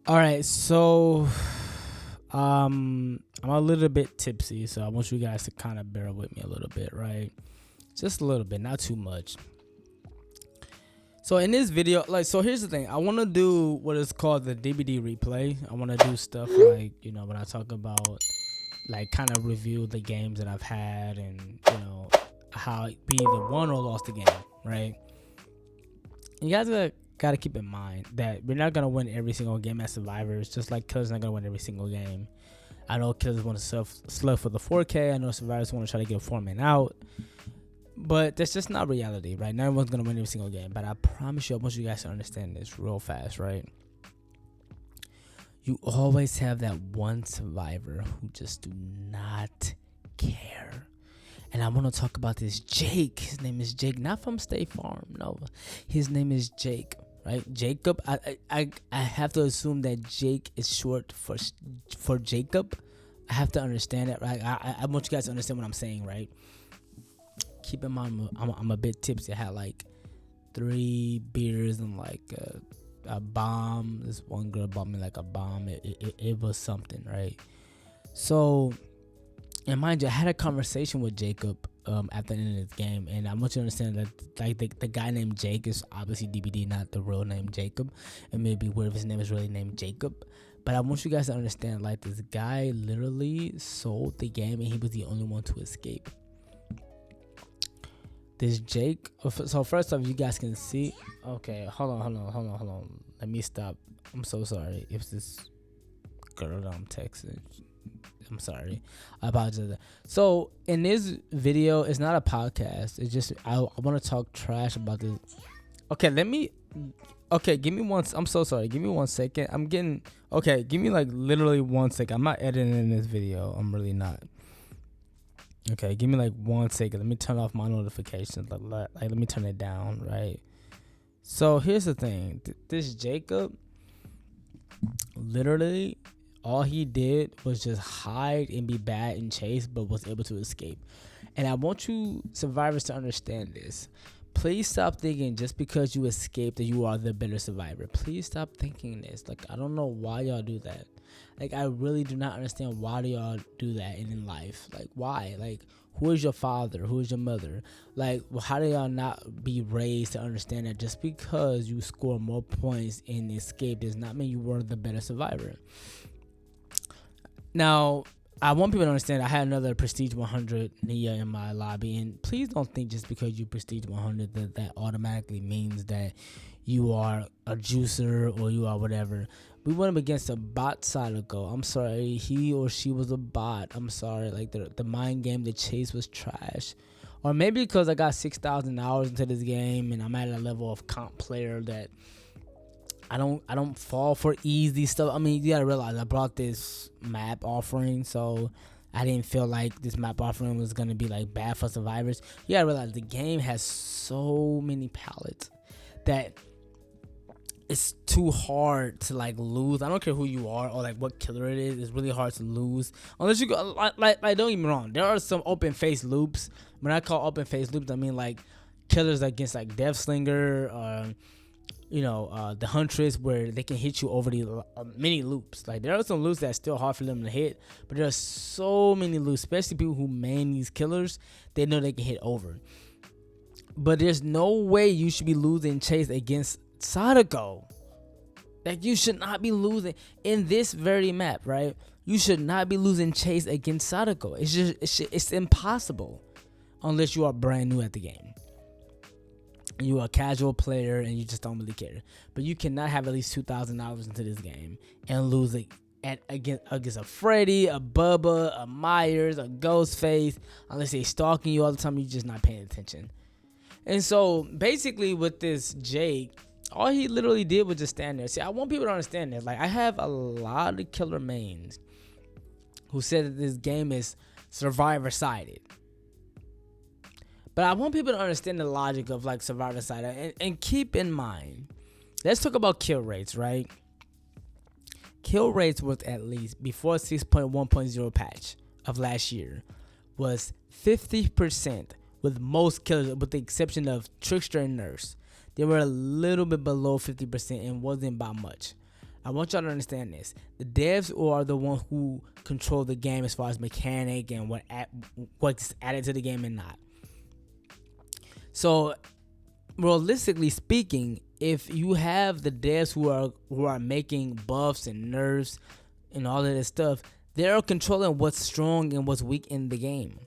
All right, so I'm a little bit tipsy, so I want you guys to kind of bear with me a little bit, right? Just a little bit, not too much. So in this video, so here's the thing. I want to do what is called the DVD replay. I want to do stuff like, when I talk about, like, kind of review the games that I've had and, how we either won or lost the game, right? You guys gotta keep in mind that we're not gonna win every single game as survivors, just like Killer's not gonna win every single game. I know Killers want to slug for the 4K. I know survivors want to try to get a 4-man out. But that's just not reality, right? Not everyone's going to win every single game. But I promise you, I want you guys to understand this real fast, right? You always have that one survivor who just do not care. And I want to talk about this Jake. His name is Jake, not from State Farm. No, his name is Jake, right? Jacob. I have to assume that Jake is short for Jacob. I have to understand that, right? I want you guys to understand what I'm saying, right? Keep in mind, I'm a bit tipsy. I had like 3 beers and like a bomb. This one girl bought me like a bomb. It was something, right? So, and mind you, I had a conversation with Jacob at the end of this game, and I want you to understand that like the guy named Jake is obviously DBD, not the real name Jacob. It may be weird if his name is really named Jacob. But I want you guys to understand, like, this guy literally sold the game, and he was the only one to escape. This Jake. So first off, you guys can see. Okay, hold on. Let me stop. I'm so sorry if this girl that I'm texting. I'm sorry. I apologize. So in this video, it's not a podcast. It's just I want to talk trash about this. Okay, give me one. I'm so sorry. Give me 1 second. Okay, give me like literally 1 second. I'm not editing this video. I'm really not. Okay, give me like 1 second. Let me turn off my notifications. Like let me turn it down, right? So here's the thing. This Jacob, literally, all he did was just hide and be bad and chase, but was able to escape. And I want you survivors to understand this. Please stop thinking just because you escaped that you are the better survivor. Please stop thinking this. Like, I don't know why y'all do that. Like, I really do not understand why do y'all do that in life. Like, why? Like, who is your father? Who is your mother? Like, well, how do y'all not be raised to understand that just because you score more points in escape does not mean you were the better survivor? Now, I want people to understand I had another Prestige 100 Nia in my lobby, and please don't think just because you Prestige 100 that automatically means that you are a juicer or you are whatever. We went up against a bot Sadako. I'm sorry, he or she was a bot. I'm sorry, like the mind game, the chase was trash. Or maybe because I got 6,000 hours into this game and I'm at a level of comp player that I don't fall for easy stuff. I mean, you gotta realize I brought this map offering, so I didn't feel like this map offering was gonna be like bad for survivors. You gotta realize the game has so many palettes that it's too hard to like lose. I don't care who you are or like what killer it is. It's really hard to lose unless you go like don't get me wrong. There are some open face loops. When I call open face loops, I mean like killers against like Deathslinger. The Huntress, where they can hit you over the many loops. Like, there are some loops that's still hard for them to hit, but there are so many loops, especially people who main these killers. They know they can hit over. But there's no way you should be losing chase against Sadako. Like, you should not be losing in this very map, right? You should not be losing chase against Sadako. It's impossible unless you are brand new at the game. You are a casual player and you just don't really care. But you cannot have at least 2,000 hours into this game and lose it against a Freddy, a Bubba, a Myers, a Ghostface. Unless they're stalking you all the time, you're just not paying attention. And so basically with this Jake, all he literally did was just stand there. See, I want people to understand this. Like, I have a lot of killer mains who said that this game is survivor-sided. But I want people to understand the logic of like survivor side and keep in mind, let's talk about kill rates, right? Kill rates was at least before 6.1.0 patch of last year was 50% with most killers, with the exception of Trickster and Nurse. They were a little bit below 50% and wasn't by much. I want y'all to understand this. The devs are the one who control the game as far as mechanic and what's added to the game and not. So, realistically speaking, if you have the devs who are making buffs and nerfs and all of this stuff, they're controlling what's strong and what's weak in the game.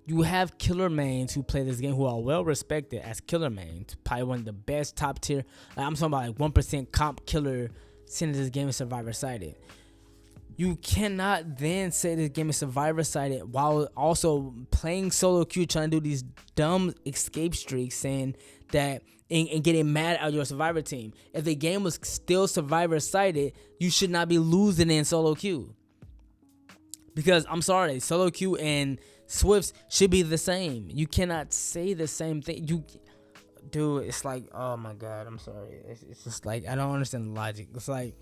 You have killer mains who play this game who are well respected as killer mains, probably one of the best top tier. I'm talking about like 1% comp killer since this game is Survivor sided. You cannot then say this game is Survivor sided while also playing solo queue, trying to do these dumb escape streaks, saying that and getting mad at your Survivor team. If the game was still Survivor sided, you should not be losing in solo queue. Because I'm sorry, solo queue and Swifts should be the same. You cannot say the same thing. Dude, it's like, oh my God, I'm sorry. It's just like, I don't understand the logic. It's like,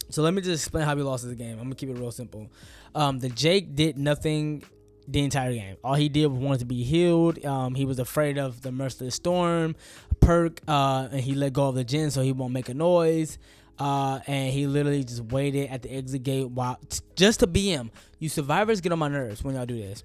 so let me just explain how we lost this game. I'm gonna keep it real simple. The Jake did nothing the entire game. All he did was wanted to be healed. He was afraid of the Merciless Storm perk, and he let go of the gen so he won't make a noise. And he literally just waited at the exit gate just to BM. You survivors get on my nerves when y'all do this.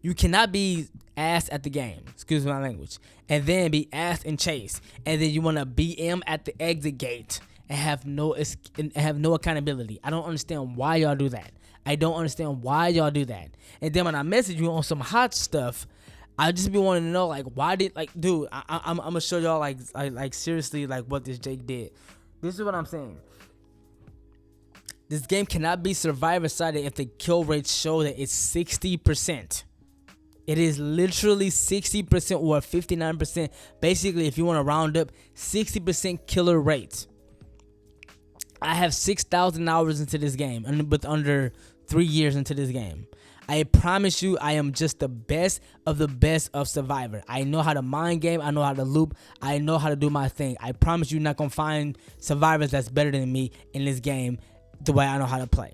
You cannot be ass at the game, excuse my language, and then be ass and chase, and then you want to BM at the exit gate and have no accountability. I don't understand why y'all do that. I don't understand why y'all do that. And then when I message you on some hot stuff, I just be wanting to know, like, why did, like, dude, I'm gonna show y'all like seriously like what this Jake did. This is what I'm saying. This game cannot be Survivor sided if the kill rates show that it's 60%. It is literally 60% or 59%. Basically, if you want to round up, 60% killer rate. I have 6,000 hours into this game, and with under 3 years into this game. I promise you, I am just the best of Survivor. I know how to mind game. I know how to loop. I know how to do my thing. I promise you're not going to find survivors that's better than me in this game the way I know how to play.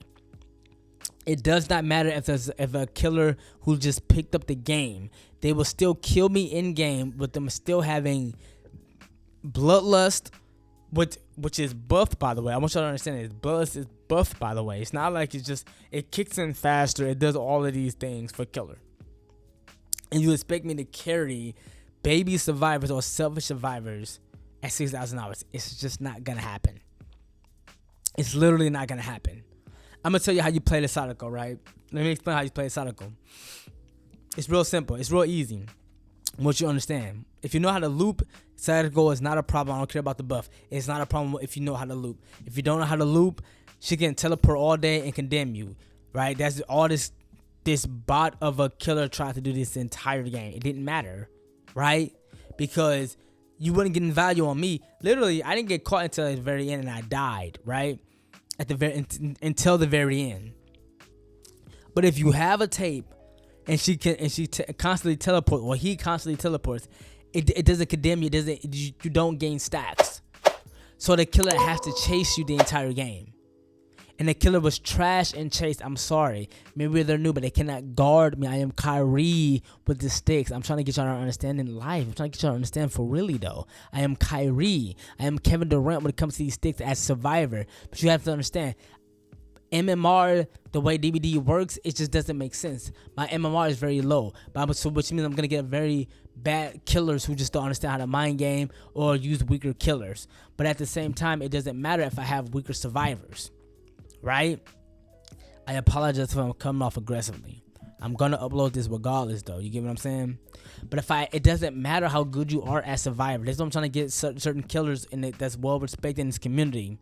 It does not matter if a killer who just picked up the game, they will still kill me in game with them still having bloodlust, which is buffed, by the way. I want y'all to understand this. Bloodlust is buffed, by the way. It's not like it kicks in faster. It does all of these things for killer. And you expect me to carry baby survivors or selfish survivors at 6,000 hours. It's just not going to happen. It's literally not going to happen. I'm going to tell you how you play the Sadako, right? Let me explain how you play the Sadako. It's real simple. It's real easy. What you understand. If you know how to loop, Sadako is not a problem. I don't care about the buff. It's not a problem if you know how to loop. If you don't know how to loop, she can teleport all day and condemn you, right? That's all this bot of a killer tried to do this entire game. It didn't matter, right? Because you wouldn't get value on me. Literally, I didn't get caught until the very end, and I died, right? Until the very end. But if you have a tape, and she constantly teleports, or he constantly teleports, it doesn't condemn you. You don't gain stacks. So the killer has to chase you the entire game. And the killer was trash and chased. I'm sorry. Maybe they're new, but they cannot guard me. I am Kyrie with the sticks. I'm trying to get y'all to understand in life. I'm trying to get y'all to understand for really, though. I am Kyrie. I am Kevin Durant when it comes to these sticks as Survivor. But you have to understand, MMR, the way DBD works, it just doesn't make sense. My MMR is very low, which means I'm going to get very bad killers who just don't understand how to mind game or use weaker killers. But at the same time, it doesn't matter if I have weaker survivors, right? I apologize if I'm coming off aggressively. I'm going to upload this regardless, though. You get what I'm saying? But it doesn't matter how good you are as Survivor. That's what I'm trying to get certain killers in it that's well respected in this community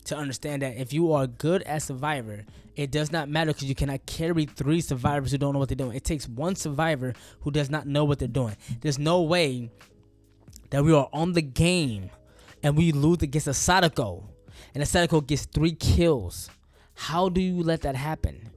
to understand that if you are good as Survivor, it does not matter because you cannot carry 3 survivors who don't know what they're doing. It takes 1 survivor who does not know what they're doing. There's no way that we are on the game and we lose against a Sadako and the Sadako gets 3 kills. How do you let that happen?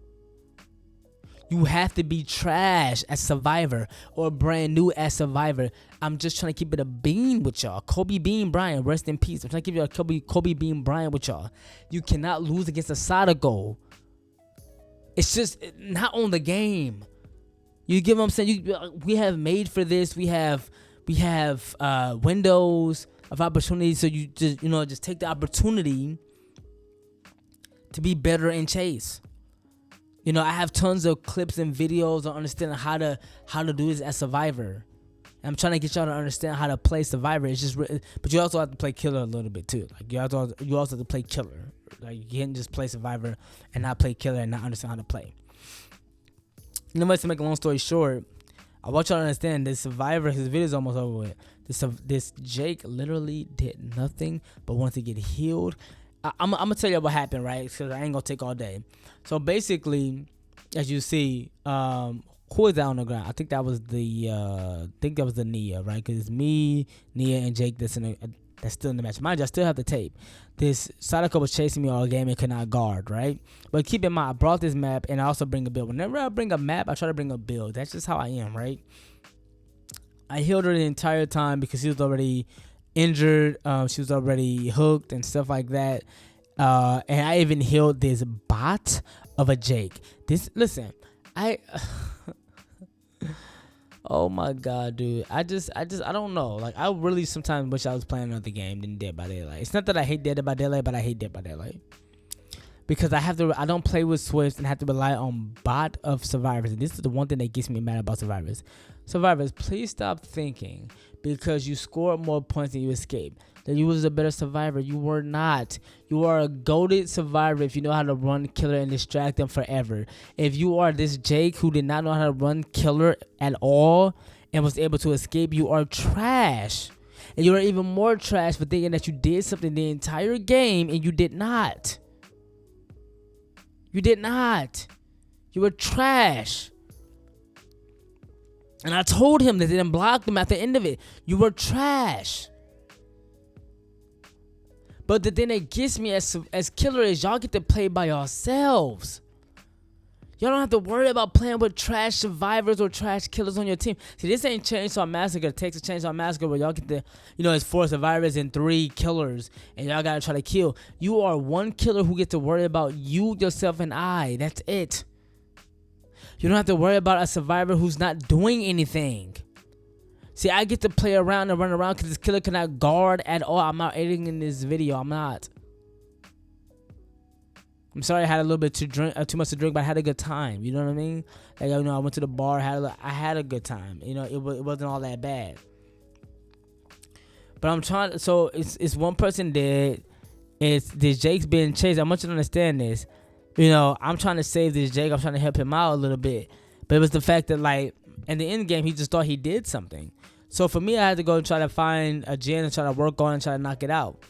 You have to be trash as Survivor or brand new as Survivor. I'm just trying to keep it a bean with y'all. Kobe Bean Bryant, rest in peace. I'm trying to give you a Kobe Bean Bryant with y'all. You cannot lose against a Sadako. It's just not on the game. You get what I'm saying? We have made for this. We have windows. of opportunity. So you just take the opportunity to be better in chase. I have tons of clips and videos on understanding how to do this as Survivor. I'm trying to get y'all to understand how to play Survivor. It's just, but you also have to play Killer a little bit too. Like you also have to play Killer. Like you can't just play Survivor and not play Killer and not understand how to play. But to make a long story short, I want y'all to understand this Survivor. His video is almost over with. This Jake literally did nothing but wanted to get healed. I'm gonna tell you what happened, right? Because I ain't gonna take all day. So basically, as you see, who is that on the ground? I think that was the Nia, right? Because it's me, Nia, and Jake that's still in the match. Mind you, I still have the tape. This Sadako was chasing me all game and could not guard, right? But keep in mind, I brought this map and I also bring a build. Whenever I bring a map, I try to bring a build. That's just how I am, right? I healed her the entire time because she was already injured. She was already hooked and stuff like that. And I even healed this bot of a Jake. Oh my god, dude. I don't know. Like, I really sometimes wish I was playing another game than Dead by Daylight. It's not that I hate Dead by Daylight, but I hate Dead by Daylight. Because I don't play with Swift and have to rely on bot of survivors. And this is the one thing that gets me mad about survivors. Survivors, please stop thinking because you scored more points than you escaped that you was a better survivor. You were not. You are a goated survivor if you know how to run Killer and distract them forever. If you are this Jake who did not know how to run Killer at all and was able to escape, you are trash. And you are even more trash for thinking that you did something the entire game and you did not. You did not. You were trash. And I told him that they didn't block them at the end of it. You were trash. But the thing that gets me as Killer is y'all get to play by yourselves. Y'all don't have to worry about playing with trash survivors or trash killers on your team. See, this ain't Chainsaw Massacre, Texas Chainsaw Massacre, where y'all get to, it's 4 survivors and 3 killers, and y'all gotta try to kill. You are one killer who gets to worry about you, yourself, and I. That's it. You don't have to worry about a survivor who's not doing anything. See, I get to play around and run around because this killer cannot guard at all. I'm not editing in this video. I'm not. I'm sorry I had a little bit too much to drink, but I had a good time. You know what I mean? Like, I went to the bar, I had a good time. It wasn't all that bad. But I'm trying. So it's one person dead. It's this Jake's being chased. I want you to understand this. I'm trying to save this Jake. I'm trying to help him out a little bit. But it was the fact that, like, in the end game, he just thought he did something. So for me, I had to go and try to find a gen and try to work on it and try to knock it out.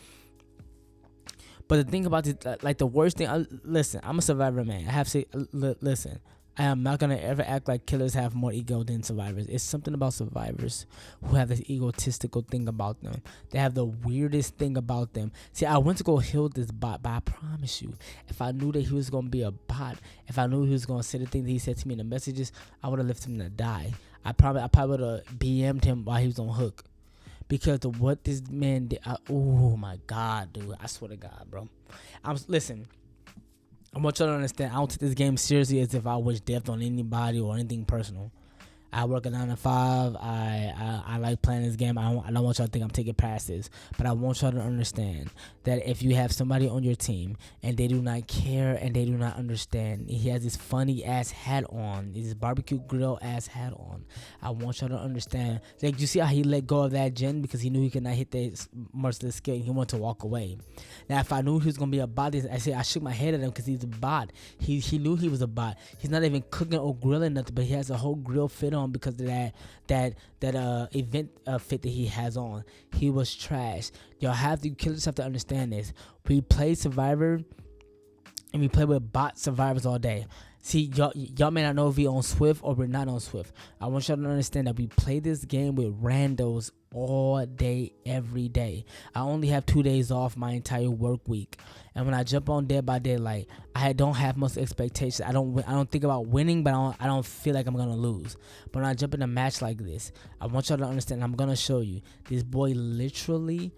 But the thing about it, like the worst thing, listen, I'm a survivor, man. I have to listen. I am not gonna ever act like killers have more ego than survivors. It's something about survivors who have this egotistical thing about them. They have the weirdest thing about them. See, I went to go heal this bot, but I promise you, if I knew that he was gonna be a bot, if I knew he was gonna say the thing that he said to me in the messages, I would have left him to die. I probably would have BM'd him while he was on hook. Because of what this man did. Oh my God, dude. I swear to God, bro. Listen. I want y'all to understand, I don't take this game seriously as if I wish death on anybody or anything personal. I work a 9 to 5. I like playing this game. I don't want y'all to think I'm taking past this. But I want y'all to understand that if you have somebody on your team and they do not care and they do not understand, he has this funny ass hat on, this barbecue grill ass hat on. I want y'all to understand. Like, you see how he let go of that gen because he knew he could not hit that merciless skill and he wanted to walk away. Now, if I knew he was going to be a bot, I shook my head at him because he's a bot. He knew he was a bot. He's not even cooking or grilling nothing, but he has a whole grill fit on because of that event fit that he has on. He was trash. Killers have to understand this. We play Survivor and we play with bot survivors all day. See, y'all may not know if we on Swift or we're not on Swift. I want y'all to understand that we play this game with randos all day, every day. I only have 2 days off my entire work week. And when I jump on Dead by Daylight, I don't have much expectations. I don't think about winning, but I don't feel like I'm going to lose. But when I jump in a match like this, I want y'all to understand, I'm going to show you. This boy literally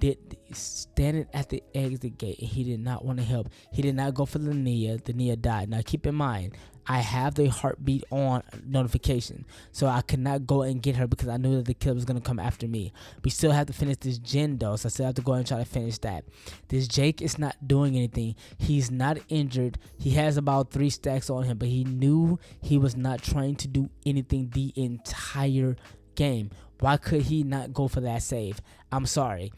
did standing at the exit gate, and he did not want to help. He did not go for the Nia. The Nia died. Now keep in mind, I have the heartbeat on notification, so I could not go and get her because I knew that the killer was gonna come after me. We still have to finish this gen though, so I still have to go and try to finish that. This Jake is not doing anything. He's not injured. He has about 3 stacks on him, but he knew he was not trying to do anything the entire game. Why could he not go for that save? I'm sorry.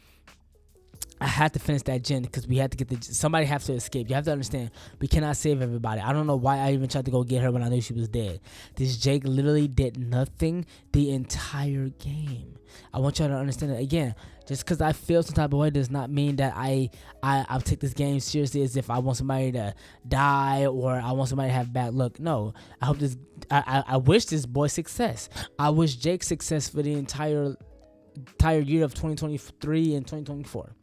I had to finish that gen because we had to get somebody has to escape. You have to understand, we cannot save everybody. I don't know why I even tried to go get her when I knew she was dead. This Jake literally did nothing the entire game. I want y'all to understand that again. Just because I feel some type of way does not mean that I take this game seriously as if I want somebody to die or I want somebody to have bad luck. No, I hope this. I wish this boy success. I wish Jake success for the entire year of 2023 and 2024.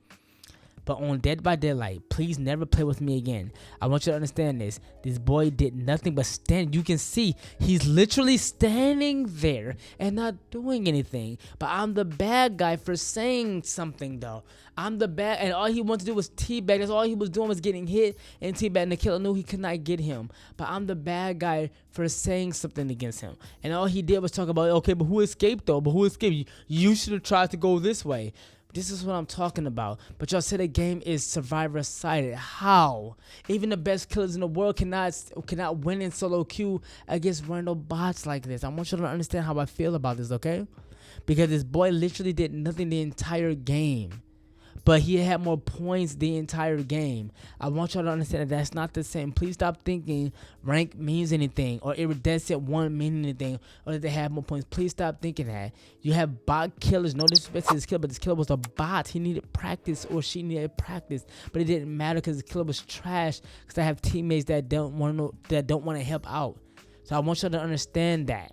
But on Dead by Daylight, please never play with me again. I want you to understand this. This boy did nothing but stand. You can see he's literally standing there and not doing anything. But I'm the bad guy for saying something, though. I'm the bad, and all he wanted to do was teabag. That's all he was doing was getting hit and teabag. And the killer knew he could not get him. But I'm the bad guy for saying something against him. And all he did was talk about, okay, but who escaped, though? But who escaped? You should have tried to go this way. This is what I'm talking about. But y'all say the game is survivor-sided. How? Even the best killers in the world cannot win in solo queue against random bots like this. I want you to understand how I feel about this, okay? Because this boy literally did nothing the entire game. But he had more points the entire game. I want y'all to understand that that's not the same. Please stop thinking rank means anything or iridescent 1 meaning anything or that they have more points. Please stop thinking that. You have bot killers. No disrespect to this killer, but this killer was a bot. He needed practice or she needed practice. But it didn't matter because the killer was trash because I have teammates that don't want to help out. So I want y'all to understand that.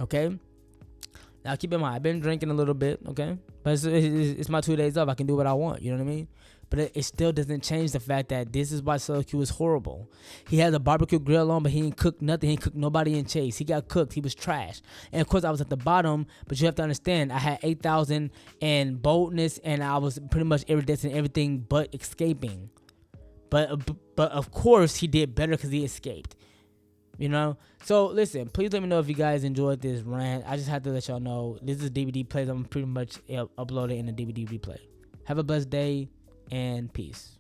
Okay? Now, keep in mind, I've been drinking a little bit, okay? But it's my 2 days off. I can do what I want, you know what I mean? But it still doesn't change the fact that this is why solo queue is horrible. He had a barbecue grill on, but he didn't cook nothing. He didn't cook nobody in Chase. He got cooked. He was trash. And, of course, I was at the bottom, but you have to understand, I had 8,000 and boldness, and I was pretty much iridescent everything but escaping. But of course, he did better because he escaped. You know, so listen, please let me know if you guys enjoyed this rant. I just had to let y'all know this is DVD plays. I'm pretty much uploading in a DVD replay. Have a blessed day and peace.